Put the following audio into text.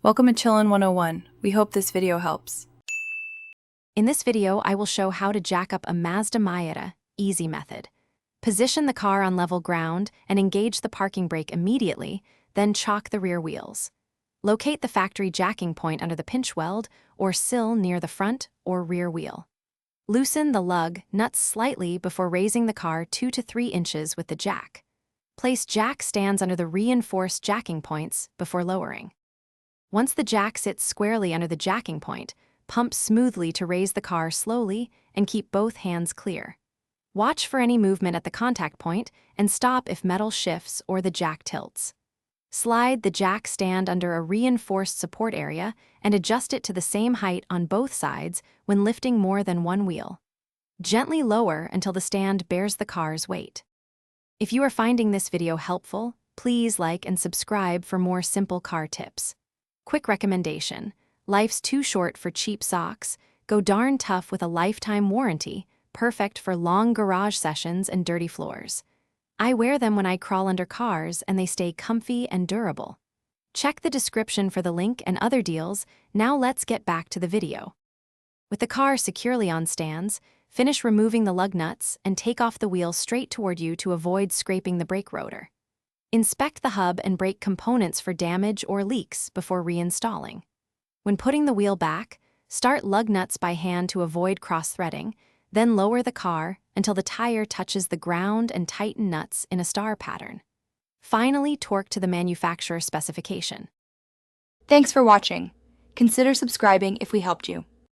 Welcome to Chillin' 101. We hope this video helps. In this video, I will show how to jack up a Mazda Miata, easy method. Position the car on level ground and engage the parking brake immediately, then chock the rear wheels. Locate the factory jacking point under the pinch weld or sill near the front or rear wheel. Loosen the lug nuts slightly before raising the car 2 to 3 inches with the jack. Place jack stands under the reinforced jacking points before lowering. Once the jack sits squarely under the jacking point, pump smoothly to raise the car slowly and keep both hands clear. Watch for any movement at the contact point and stop if metal shifts or the jack tilts. Slide the jack stand under a reinforced support area and adjust it to the same height on both sides when lifting more than one wheel. Gently lower until the stand bears the car's weight. If you are finding this video helpful, please like and subscribe for more simple car tips. Quick recommendation: life's too short for cheap socks. Go darn tough with a lifetime warranty, perfect for long garage sessions and dirty floors. I wear them when I crawl under cars and they stay comfy and durable. Check the description for the link and other deals. Now let's get back to the video. With the car securely on stands, finish removing the lug nuts and take off the wheel straight toward you to avoid scraping the brake rotor. Inspect the hub and brake components for damage or leaks before reinstalling. When putting the wheel back, start lug nuts by hand to avoid cross-threading, then lower the car until the tire touches the ground and tighten nuts in a star pattern. Finally, torque to the manufacturer's specification. Thanks for watching. Consider subscribing if we helped you.